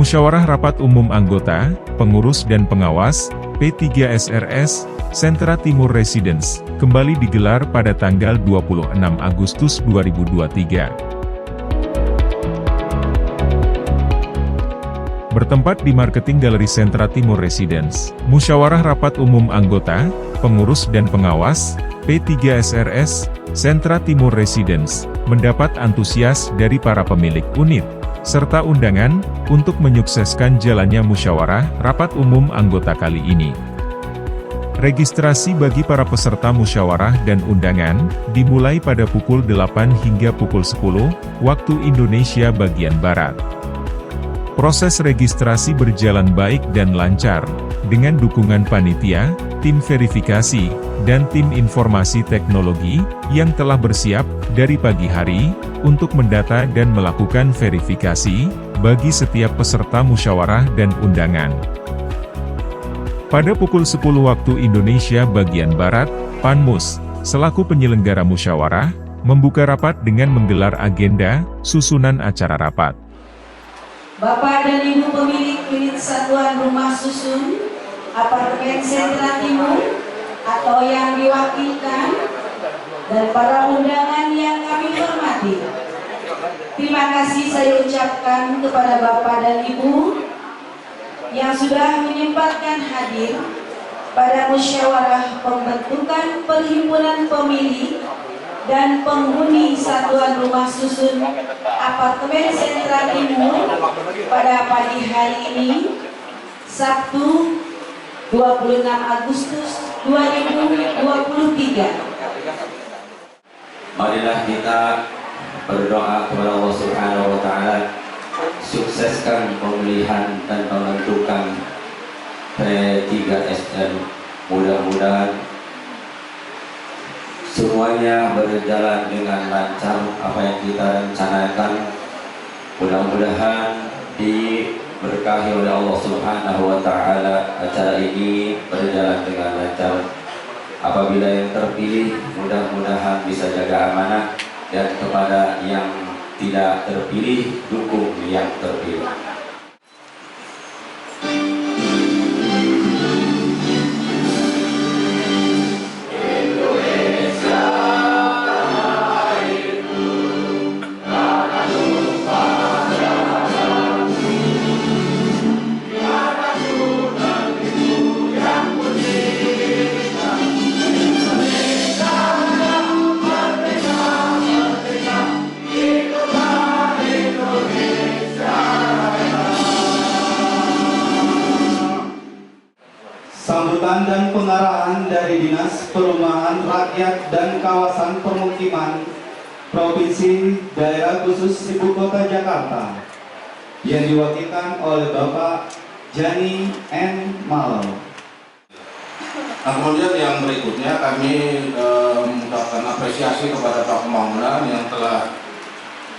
Musyawarah Rapat Umum Anggota, Pengurus dan Pengawas, P3SRS, Sentra Timur Residence, kembali digelar pada tanggal 26 Agustus 2023. Bertempat di Marketing Galeri Sentra Timur Residence, Musyawarah Rapat Umum Anggota, Pengurus dan Pengawas, P3SRS, Sentra Timur Residence, mendapat antusias dari para pemilik unit, serta undangan, untuk menyukseskan jalannya musyawarah Rapat Umum Anggota kali ini. Registrasi bagi para peserta musyawarah dan undangan, dimulai pada pukul 8 hingga pukul 10, waktu Indonesia bagian Barat. Proses registrasi berjalan baik dan lancar, dengan dukungan panitia, tim verifikasi, dan tim informasi teknologi, yang telah bersiap, dari pagi hari, untuk mendata dan melakukan verifikasi, bagi setiap peserta musyawarah dan undangan. Pada pukul 10 waktu Indonesia bagian Barat, Panmus, selaku penyelenggara musyawarah, membuka rapat dengan menggelar agenda, susunan acara rapat. Bapak dan Ibu pemilik unit satuan rumah susun, apartemen Sentra Timur, atau yang diwakilkan, dan para undangan yang kami hormati. Terima kasih saya ucapkan kepada Bapak dan Ibu yang sudah menyempatkan hadir pada musyawarah pembentukan perhimpunan pemilih dan penghuni satuan rumah susun apartemen Sentra Timur pada pagi hari ini, Sabtu 26 Agustus 2023. Marilah kita berdoa kepada Allah Subhanahu wa Ta'ala, sukseskan pemilihan dan pembentukan P3SN. Mudah-mudahan semuanya berjalan dengan lancar apa yang kita rencanakan. Mudah-mudahan diberkahi oleh Allah Subhanahu wa Ta'ala, acara ini berjalan dengan lancar. Apabila yang terpilih, mudah-mudahan bisa jaga amanah, dan kepada yang tidak terpilih, dukung yang terpilih. Sambutan dan pengarahan dari Dinas Perumahan Rakyat dan Kawasan Permukiman Provinsi Daerah Khusus Ibu Kota Jakarta yang diwakilkan oleh Bapak Jani N. Malo. Nah, kemudian yang berikutnya kami mengucapkan apresiasi kepada Pak Pembangunan yang telah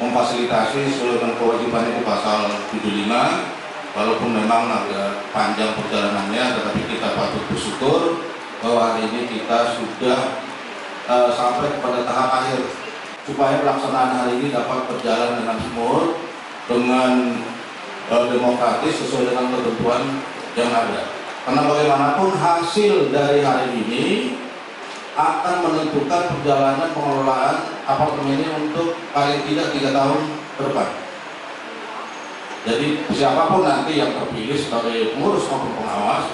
memfasilitasi sesuai dengan kewajiban itu pasal 75. Walaupun memang agak panjang perjalanannya, tetapi kita patut bersyukur bahwa hari ini kita sudah sampai kepada tahap akhir, supaya pelaksanaan hari ini dapat berjalan dengan smooth, dengan demokratis sesuai dengan ketentuan yang ada. Karena bagaimanapun hasil dari hari ini akan menentukan perjalanan pengelolaan apartemen ini untuk paling tidak 3 tahun ke depan. Jadi siapapun nanti yang terpilih sebagai pengurus maupun pengawas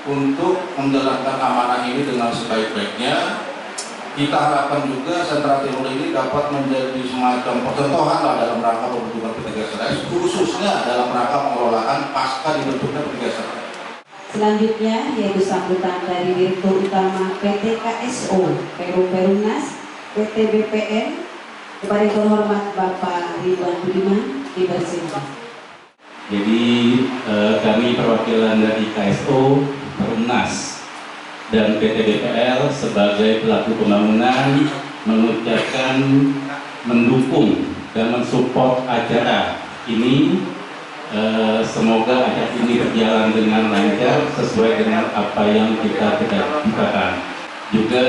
untuk menjalankan amanah ini dengan sebaik-baiknya, kita harapkan juga Sentra Timur ini dapat menjadi semacam percontohan dalam rangka pembentukan P3SRS, khususnya dalam rangka pengelolaan pasca dibentuknya P3SRS. Selanjutnya yaitu sambutan dari Direktur Utama PT KSO, Perumnas, PT BPN, kepada yang terhormat Bapak Ridwan Budiman, dipersilakan. Jadi kami perwakilan dari KSO, Perumnas, dan PT BPL sebagai pelaku pembangunan mengucapkan mendukung dan mensupport acara ini. Semoga acara ini berjalan dengan lancar sesuai dengan apa yang kita cita-citakan. Juga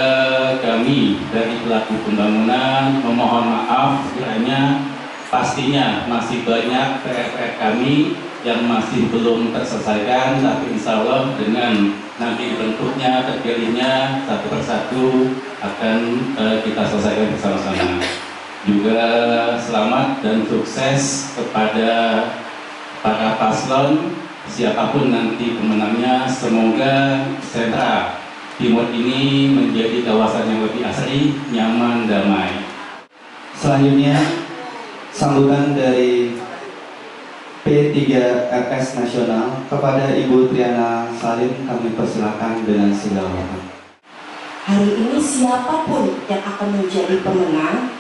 kami dari pelaku pembangunan memohon maaf kiranya pastinya masih banyak PR kami yang masih belum terselesaikan, tapi insya Allah dengan nanti dibentuknya, terpilihnya satu persatu akan kita selesaikan bersama-sama. Juga selamat dan sukses kepada para paslon, siapapun nanti pemenangnya. Semoga sentra Timur ini menjadi kawasan yang lebih asri, nyaman, damai. Selanjutnya, sambutan dari P3RS Nasional kepada Ibu Triana Salim kami persilakan dengan segala hormat. Hari ini siapapun yang akan menjadi pemenang,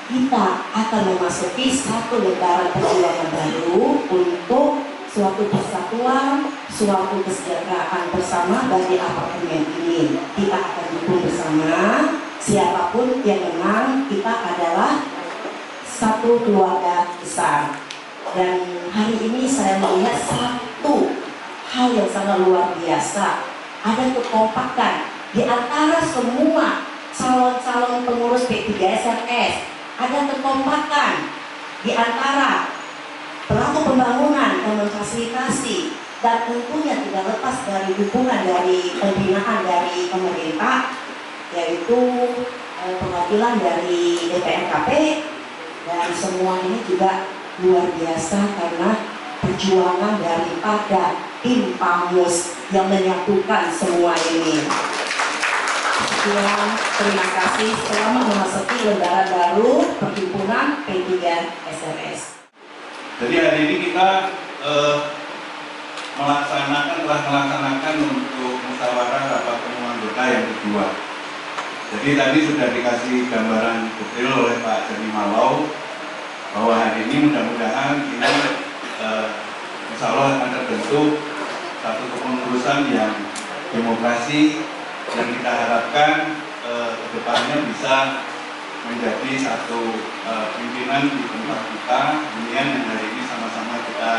kita akan memasuki satu lebaran perjuangan baru untuk suatu persatuan, suatu kesejahteraan bersama bagi apartemen ini. Kita akan dukung bersama, siapapun yang menang, kita adalah satu keluarga besar. Dan hari ini saya melihat satu hal yang sangat luar biasa. Ada kekompakan di antara semua calon-calon pengurus P3SRS. Ada kekompakan di antara pelaku pembangunan yang memfasilitasi, dan tentunya tidak lepas dari dukungan dari pembinaan dari pemerintah, yaitu perwakilan dari DPRKP, dan semua ini juga luar biasa karena perjuangan daripada tim PAMUS yang menyatukan semua ini. Sekian, terima kasih. Selamat memasuki lebaran baru Perhimpunan P3SRS. Jadi hari ini kita telah melaksanakan untuk musyawarah rapat umum anggota yang kedua. Jadi tadi sudah dikasih gambaran detail oleh Pak Jani Malau bahwa hari ini mudah-mudahan ini insya Allah akan terbentuk satu kepengurusan yang demokrasi, yang kita harapkan ke depannya bisa menjadi satu pimpinan di tempat kita, kemudian yang hari ini sama-sama kita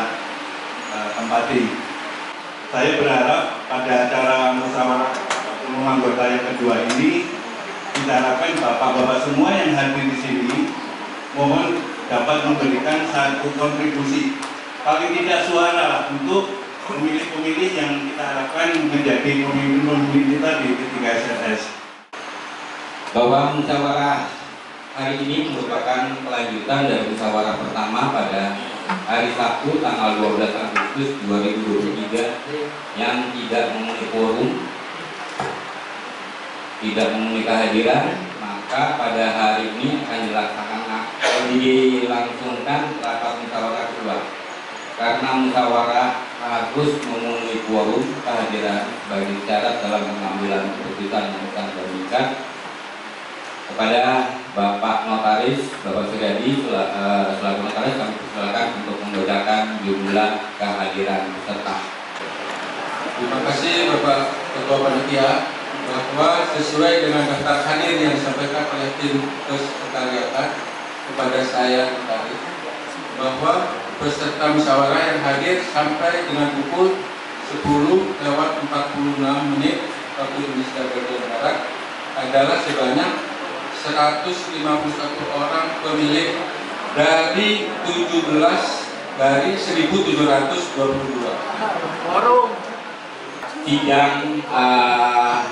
tempati. Saya berharap pada acara musyawarah umum anggota yang kedua ini, kita harapkan bapak-bapak semua yang hadir di sini mohon dapat memberikan satu kontribusi, paling tidak suara untuk pemilih-pemilih yang kita harapkan menjadi pemimpin kita di P3SRS. Bahwa musyawarah hari ini merupakan kelanjutan dari musyawarah pertama pada hari Sabtu tanggal 12 Agustus 2023 yang tidak memenuhi quorum, tidak memenuhi kehadiran, maka pada hari ini akan dilangsungkan rapat musyawarah kedua. Karena musyawarah harus memenuhi quorum kehadiran sebagai syarat dalam pengambilan keputusan yang akan berikan. Kepada Bapak Notaris, Bapak Suryadi, selaku Notaris, kami persilakan untuk membacakan jumlah kehadiran peserta. Terima kasih Bapak Ketua Panitia, bahwa sesuai dengan daftar hadir yang disampaikan oleh tim Sekretariatan kepada saya Notaris, bahwa peserta musyawarah yang hadir sampai dengan pukul 10:46 waktu Indonesia bagian Barat adalah sebanyak 151 orang pemilih dari 17 dari 1.722. Sidang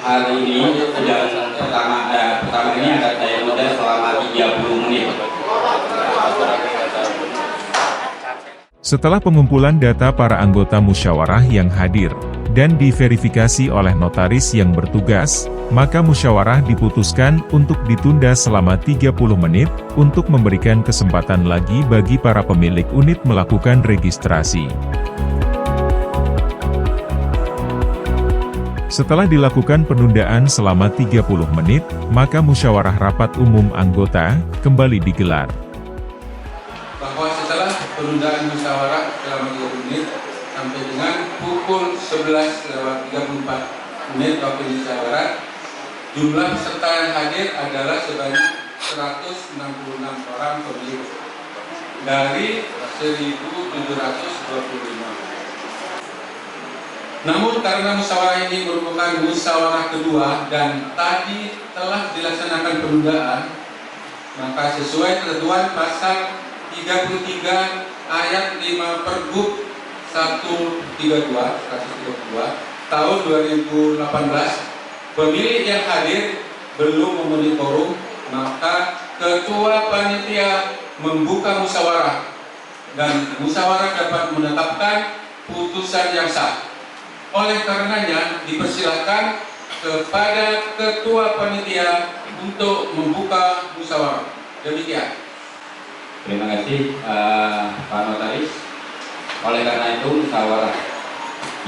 hari ini, sidang pertama ini akan saya tunda selama 30 menit. Setelah pengumpulan data para anggota musyawarah yang hadir dan diverifikasi oleh notaris yang bertugas, maka musyawarah diputuskan untuk ditunda selama 30 menit untuk memberikan kesempatan lagi bagi para pemilik unit melakukan registrasi. Setelah dilakukan penundaan selama 30 menit, maka musyawarah rapat umum anggota kembali digelar. Bahwa setelah penundaan musyawarah selama 30 menit sampai dengan pukul 11:34 waktu Indonesia Barat, jumlah peserta yang hadir adalah sebanyak 166 orang pemilih dari 1.725. Namun karena musyawarah ini merupakan musyawarah kedua dan tadi telah dilaksanakan penundaan, maka sesuai ketentuan pasal 33 ayat 5 Pergub 132 tahun 2018, pemilik yang hadir belum memenuhi quorum, maka ketua panitia membuka musyawarah dan musyawarah dapat menetapkan putusan yang sah. Oleh karenanya dipersilakan kepada ketua panitia untuk membuka musyawarah. Demikian. Terima kasih Pak Notaris. Oleh karena itu musyawarah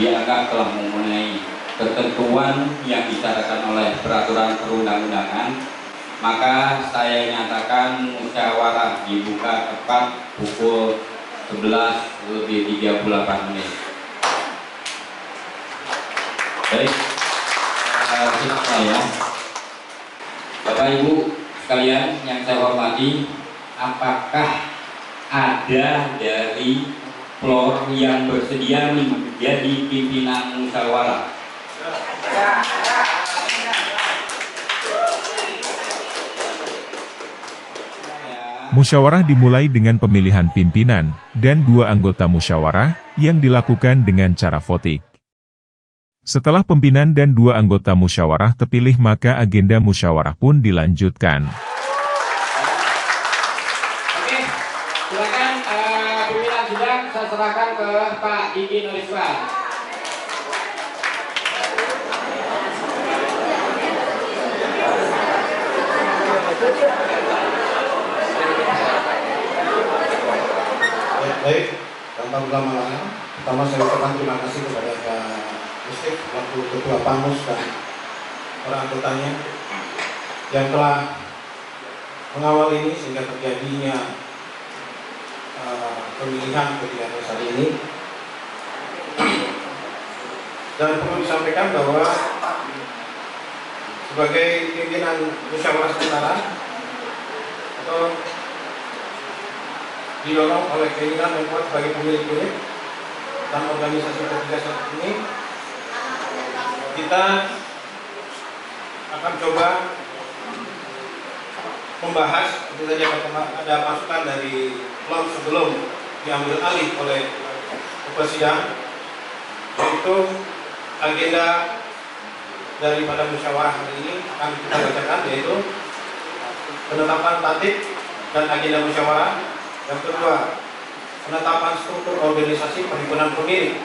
dianggap telah memenuhi ketentuan yang disyaratkan oleh peraturan perundang-undangan, maka saya nyatakan musyawarah dibuka tepat pukul 11:38. Baik, saya Bapak Ibu sekalian yang saya hormati, apakah ada dari floor yang bersedia menjadi pimpinan musyawarah? Musyawarah dimulai dengan pemilihan pimpinan dan 2 anggota musyawarah yang dilakukan dengan cara voting. Setelah pimpinan dan 2 anggota musyawarah terpilih, maka agenda musyawarah pun dilanjutkan. Oke, silakan pimpinan sidang saya serahkan ke Pak Diki Nuriswan. Baik, tanpa berlama-lama, pertama saya ucapkan terima kasih kepada Pak Yusuf, waktu Ketua Panmus dan para anggotanya yang telah mengawal ini sehingga terjadinya pemilihan ketika saat ini. Dan perlu disampaikan bahwa sebagai pimpinan musyawarah sementara atau didorong oleh keinginan yang kuat sebagai pemilik unit dan organisasi ketiga saat ini, kita akan coba membahas, tentu saja ada masukan dari blog sebelum diambil alih oleh ketua sidang, yaitu agenda daripada musyawarah hari ini akan kita bacakan, yaitu penetapan tatib dan agenda musyawarah. Yang kedua, penetapan struktur organisasi perhimpunan pemilik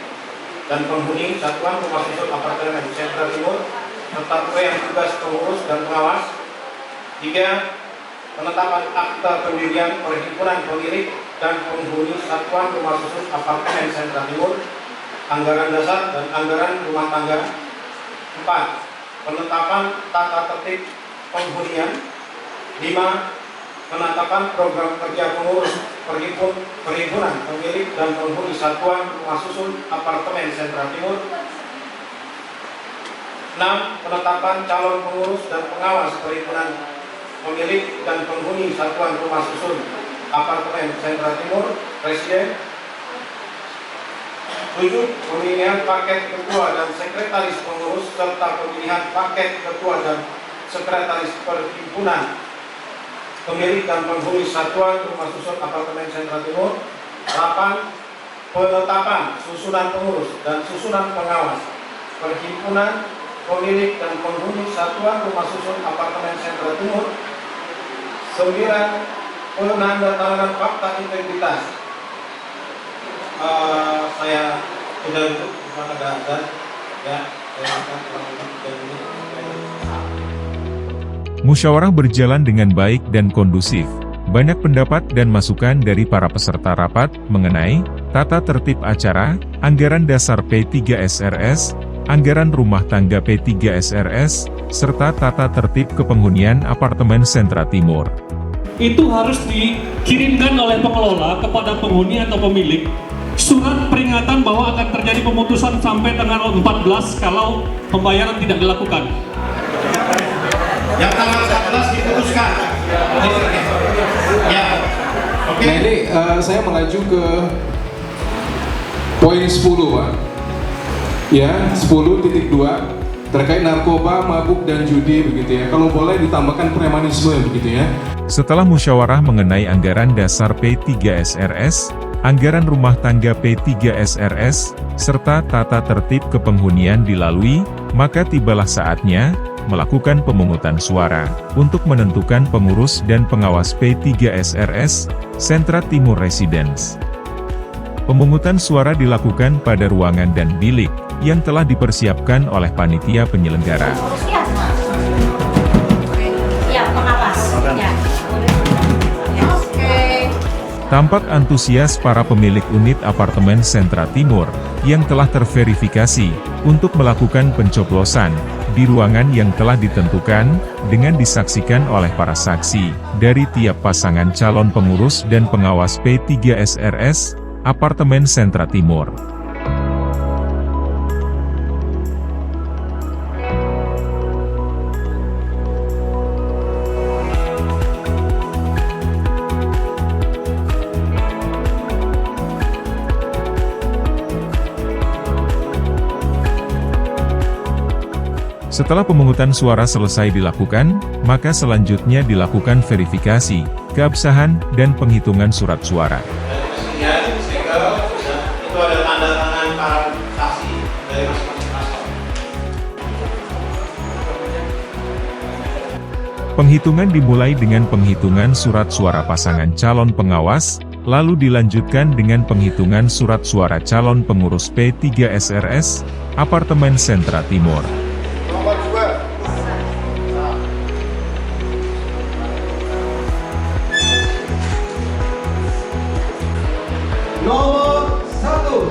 dan penghuni satuan rumah susun apartemen Sentra Timur serta proyek tugas pengurus dan pengawas. 3. Penetapan akta pendirian perhimpunan pemilik dan penghuni satuan rumah susun apartemen Sentra Timur, anggaran dasar dan anggaran rumah tangga. 4. Penetapan tata tertib penghunian. 5. Penetapan program kerja pengurus perhimpunan pemilik dan penghuni satuan rumah susun apartemen Sentra Timur. 6. Penetapan calon pengurus dan pengawas perhimpunan pemilik dan penghuni satuan rumah susun apartemen Sentra Timur, Presiden. 7. Pemilihan paket ketua dan sekretaris pengurus serta pemilihan paket ketua dan sekretaris perhimpunan pemilik dan penghuni satuan rumah susun apartemen Sentra Timur. 8. Penetapan susunan pengurus dan susunan pengawas perhimpunan pemilik dan penghuni satuan rumah susun apartemen Sentra Timur. 9. Penandatanganan fakta integritas. Saya sudah duduk di mana ada ya, saya akan Musyawarah berjalan dengan baik dan kondusif. Banyak pendapat dan masukan dari para peserta rapat mengenai tata tertib acara, anggaran dasar P3SRS, anggaran rumah tangga P3SRS, serta tata tertib kepenghunian apartemen Sentra Timur. Itu harus dikirimkan oleh pengelola kepada penghuni atau pemilik surat peringatan bahwa akan terjadi pemutusan sampai tanggal 14 kalau pembayaran tidak dilakukan. Yang tanggal 14 diputuskan. Ya. Oke. Nah ini saya melaju ke poin 10 Pak. Ya, 10.2 terkait narkoba, mabuk dan judi begitu ya. Kalau boleh ditambahkan premanisme begitu ya. Setelah musyawarah mengenai anggaran dasar P3SRS, anggaran rumah tangga P3SRS, serta tata tertib kepenghunian dilalui, maka tibalah saatnya melakukan pemungutan suara untuk menentukan pengurus dan pengawas P3SRS, Sentra Timur Residence. Pemungutan suara dilakukan pada ruangan dan bilik yang telah dipersiapkan oleh panitia penyelenggara. Ya, pengawas. Ya. Oke. Tampak antusias para pemilik unit apartemen Sentra Timur yang telah terverifikasi untuk melakukan pencoblosan di ruangan yang telah ditentukan dengan disaksikan oleh para saksi dari tiap pasangan calon pengurus dan pengawas P3SRS, Apartemen Sentra Timur. Setelah pemungutan suara selesai dilakukan, maka selanjutnya dilakukan verifikasi, keabsahan, dan penghitungan surat suara. Itu ada tanda tangan para saksi dari masing-masing paslon. Penghitungan dimulai dengan penghitungan surat suara pasangan calon pengawas, lalu dilanjutkan dengan penghitungan surat suara calon pengurus P3SRS, Apartemen Sentra Timur. Nomor 1.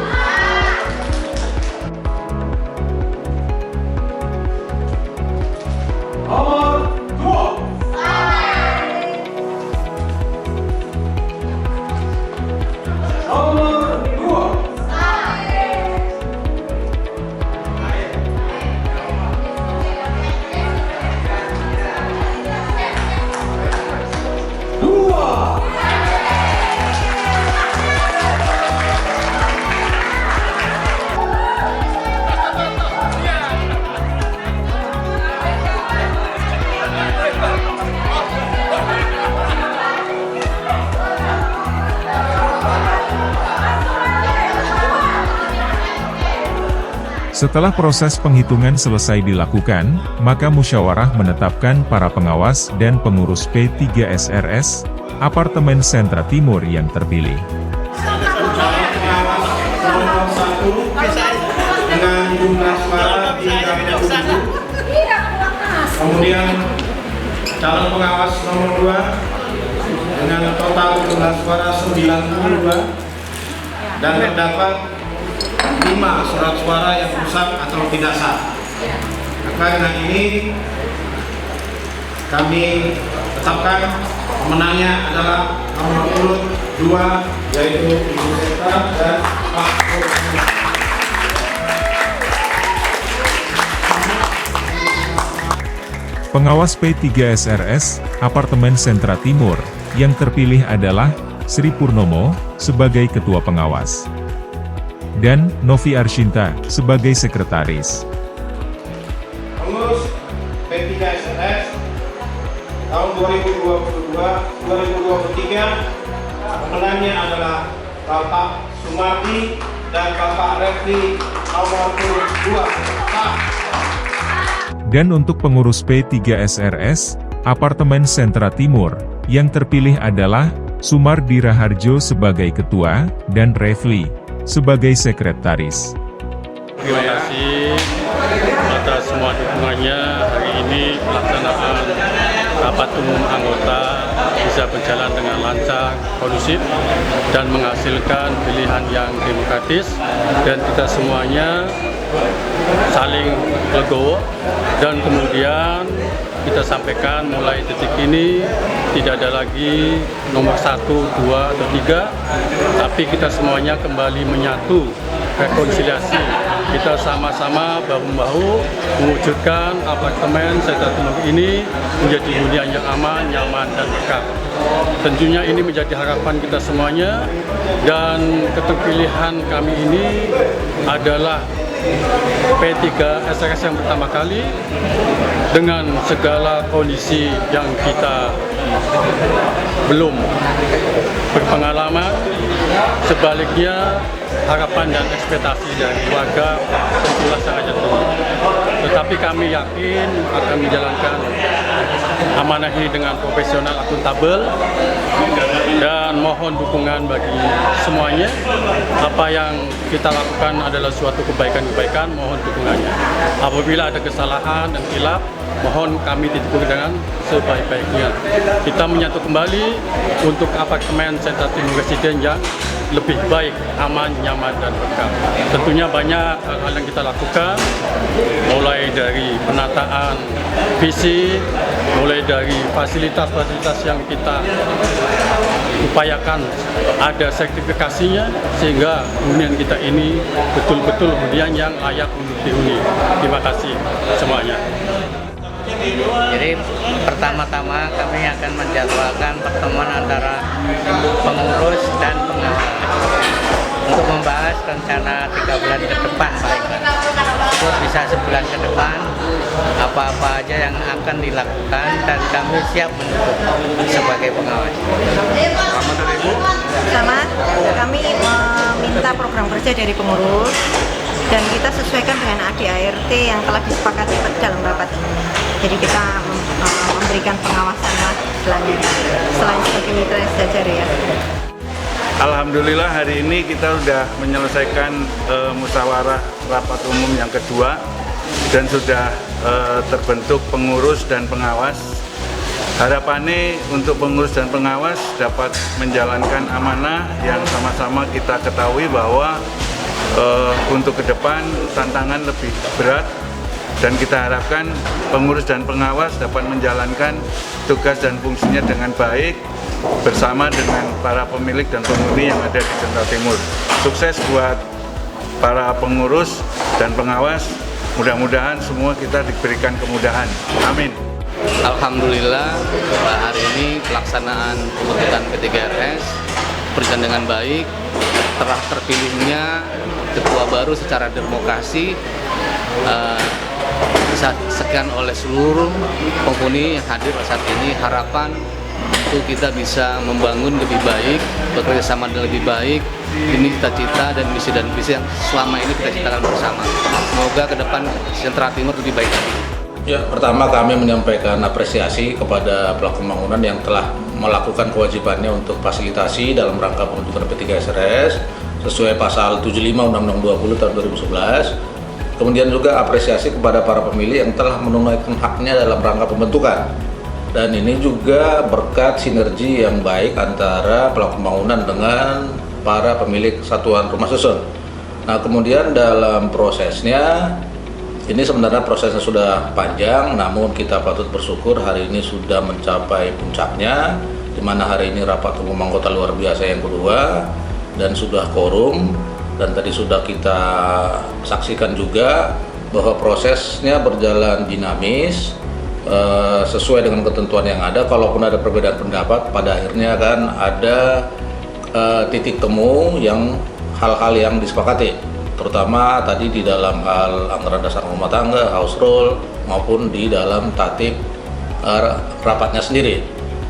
Nomor 2. Nomor 2. Setelah proses penghitungan selesai dilakukan, maka musyawarah menetapkan para pengawas dan pengurus P3SRS, Apartemen Sentra Timur yang terpilih. Nomor 1 dengan jumlah suara 37. Kemudian calon pengawas nomor 2 dengan total jumlah suara 92 dan terdapat 5 surat suara yang rusak atau tidak sah. Maka dengan ini kami tetapkan pemenangnya adalah nomor urut 2, yaitu Ibu Seta dan Pak Kurnia. Pengawas P3SRS, Apartemen Sentra Timur, yang terpilih adalah Sri Purnomo sebagai Ketua Pengawas dan Novi Arshinta sebagai Sekretaris. Pengurus P3SRS tahun 2022-2023 pemenangnya adalah Bapak Sumardi dan Bapak Refli nomor 2. Dan untuk pengurus P3SRS, Apartemen Sentra Timur, yang terpilih adalah Sumardi Raharjo sebagai Ketua dan Refli sebagai Sekretaris. Terima kasih atas semua dukungannya. Hari ini pelaksanaan rapat umum anggota bisa berjalan dengan lancar, kondusif, dan menghasilkan pilihan yang demokratis, dan kita semuanya saling legowo, dan kemudian kita sampaikan mulai detik ini tidak ada lagi nomor 1, 2, atau 3, tapi kita semuanya kembali menyatu, rekonsiliasi. Kita sama-sama bahu-bahu mewujudkan apartemen Sentra Timur ini menjadi hunian yang aman, nyaman, dan berkah. Tentunya ini menjadi harapan kita semuanya, dan keterpilihan kami ini adalah P3SRS yang pertama kali dengan segala kondisi yang kita belum berpengalaman, Sebaliknya, harapan dan ekspektasi dari warga tentulah sangat jatuh. Tetapi kami yakin akan menjalankan amanah ini dengan profesional, akuntabel, dan mohon dukungan bagi semuanya. Apa yang kita lakukan adalah suatu kebaikan-kebaikan, mohon dukungannya. Apabila ada kesalahan dan khilaf, mohon kami didukung dengan sebaik-baiknya. Kita menyatu kembali untuk apartemen Sentra Timur Residen yang lebih baik, aman, nyaman, dan berkah. Tentunya banyak hal-hal yang kita lakukan, mulai dari penataan visi, mulai dari fasilitas-fasilitas yang kita upayakan ada sertifikasinya, sehingga hunian kita ini betul-betul hunian yang layak untuk dihuni. Terima kasih semuanya. Jadi pertama-tama kami akan menjadwalkan pertemuan antara pengurus dan pengawas untuk membahas rencana 3 bulan ke depan, paling terus bisa sebulan ke depan apa-apa aja yang akan dilakukan, dan kami siap mendukung sebagai pengawas. Selamat dari Ibu. Sama, kami meminta program kerja dari pengurus dan kita sesuaikan dengan ADART yang telah disepakati dalam rapat ini. Jadi kita memberikan pengawasan selain sebagai mitra sejajar ya. Alhamdulillah hari ini kita sudah menyelesaikan musyawarah rapat umum yang kedua dan sudah terbentuk pengurus dan pengawas. Harapannya untuk pengurus dan pengawas dapat menjalankan amanah yang sama-sama kita ketahui bahwa untuk ke depan tantangan lebih berat, dan kita harapkan pengurus dan pengawas dapat menjalankan tugas dan fungsinya dengan baik bersama dengan para pemilik dan penghuni yang ada di Sentra Timur. Sukses buat para pengurus dan pengawas, mudah-mudahan semua kita diberikan kemudahan. Amin. Alhamdulillah hari ini pelaksanaan pembentukan P3RS berjalan dengan baik. Telah terpilihnya ketua baru secara demokrasi disaksikan oleh seluruh penghuni yang hadir saat ini. Harapan untuk kita bisa membangun lebih baik, bekerja sama dengan lebih baik. Ini cita-cita dan misi yang selama ini kita ciptakan bersama. Semoga ke depan Sentra Timur lebih baik lagi. Ya, pertama kami menyampaikan apresiasi kepada pelaku pembangunan yang telah melakukan kewajibannya untuk fasilitasi dalam rangka pembentukan P3SRS sesuai pasal 75 Undang-Undang 20 tahun 2011. Kemudian juga apresiasi kepada para pemilih yang telah menunaikan haknya dalam rangka pembentukan. Dan ini juga berkat sinergi yang baik antara pelaku pembangunan dengan para pemilik satuan rumah susun. Nah, kemudian dalam prosesnya, ini sebenarnya prosesnya sudah panjang, namun kita patut bersyukur hari ini sudah mencapai puncaknya, di mana hari ini rapat umum anggota luar biasa yang kedua dan sudah quorum, dan tadi sudah kita saksikan juga bahwa prosesnya berjalan dinamis sesuai dengan ketentuan yang ada. Kalaupun ada perbedaan pendapat, pada akhirnya kan ada titik temu yang hal-hal yang disepakati, terutama tadi di dalam hal anggaran dasar rumah tangga, house rule, maupun di dalam tatip rapatnya sendiri.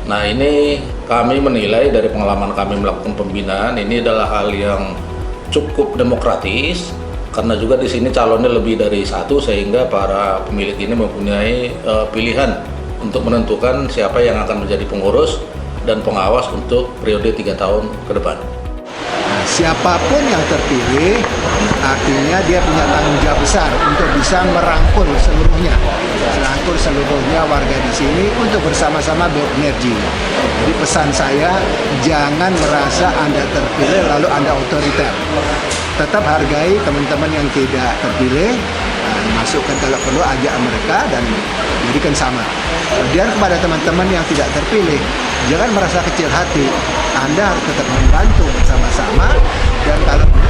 Nah, ini kami menilai dari pengalaman kami melakukan pembinaan, ini adalah hal yang cukup demokratis, karena juga di sini calonnya lebih dari satu, sehingga para pemilik ini mempunyai pilihan untuk menentukan siapa yang akan menjadi pengurus dan pengawas untuk periode 3 tahun ke depan. Siapapun yang terpilih, artinya dia punya tanggung jawab besar untuk bisa merangkul seluruhnya warga di sini untuk bersama-sama berenergi. Jadi pesan saya, jangan merasa Anda terpilih lalu Anda otoriter. Tetap hargai teman-teman yang tidak terpilih, masukkan kalau perlu, ajak mereka dan jadikan sama. Kemudian kepada teman-teman yang tidak terpilih, jangan merasa kecil hati. Anda harus tetap membantu bersama-sama, dan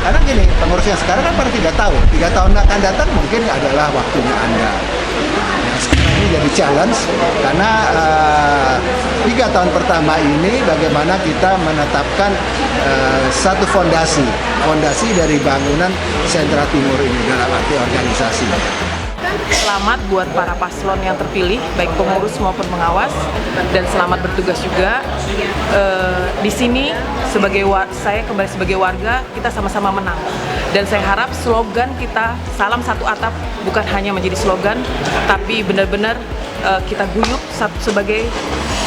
karena gini, pengurus yang sekarang kan pada 3 tahun 3 tahun akan datang mungkin adalah waktunya Anda. Sekarang ini jadi challenge, karena 3 tahun pertama ini bagaimana kita menetapkan satu fondasi dari bangunan Sentra Timur ini dalam arti organisasi. selamat buat para paslon yang terpilih, baik pengurus maupun pengawas, dan selamat bertugas juga. Di sini saya kembali sebagai warga, kita sama-sama menang. Dan saya harap slogan kita salam satu atap bukan hanya menjadi slogan, tapi benar-benar kita guyup sebagai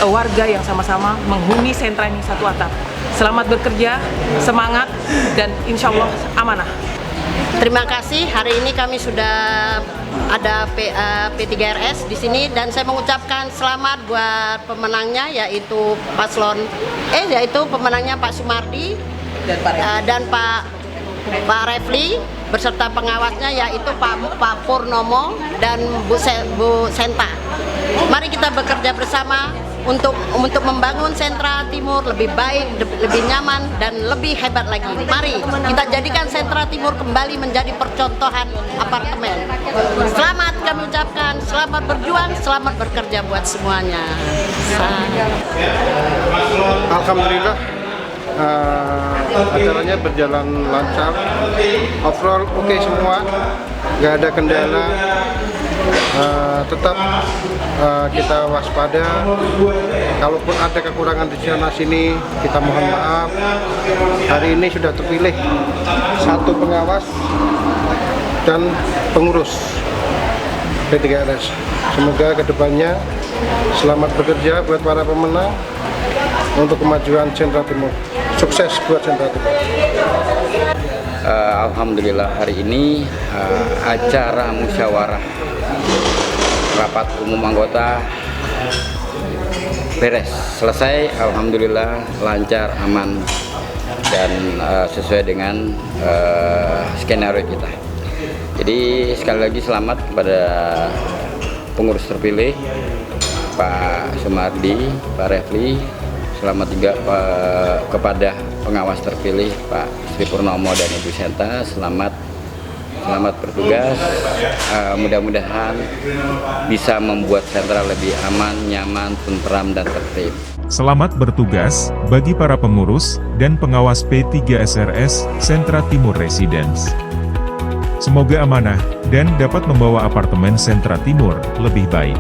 warga yang sama-sama menghuni sentra ini satu atap. Selamat bekerja, semangat, dan insya Allah amanah. Terima kasih. Hari ini kami sudah ada P3RS di sini dan saya mengucapkan selamat buat pemenangnya yaitu pemenangnya Pak Sumardi dan Pak Refli beserta pengawasnya yaitu Pak Purnomo dan Bu Senta. Mari kita bekerja bersama untuk membangun sentra Timur lebih baik, lebih nyaman, dan lebih hebat lagi. Mari kita jadikan sentra Timur kembali menjadi percontohan apartemen. Selamat kami ucapkan, selamat berjuang, selamat bekerja buat semuanya. Alhamdulillah acaranya berjalan lancar, overall oke semua, nggak ada kendala. Tetap kita waspada, kalaupun ada kekurangan di sana sini kita mohon maaf. Hari ini sudah terpilih 1 pengawas dan pengurus P3RS. Semoga kedepannya selamat bekerja buat para pemenang untuk kemajuan Sentra Timur. Sukses buat Sentra Timur. Alhamdulillah hari ini acara musyawarah rapat umum anggota beres, selesai, alhamdulillah lancar, aman, dan sesuai dengan skenario kita. Jadi sekali lagi selamat kepada pengurus terpilih Pak Sumardi, Pak Refli, selamat juga kepada pengawas terpilih Pak Sri Purnomo dan Ibu Senta, selamat bertugas. Mudah-mudahan bisa membuat sentra lebih aman, nyaman, tentram, dan tertib. Selamat bertugas bagi para pengurus dan pengawas P3SRS Sentra Timur Residence. Semoga amanah dan dapat membawa apartemen Sentra Timur lebih baik.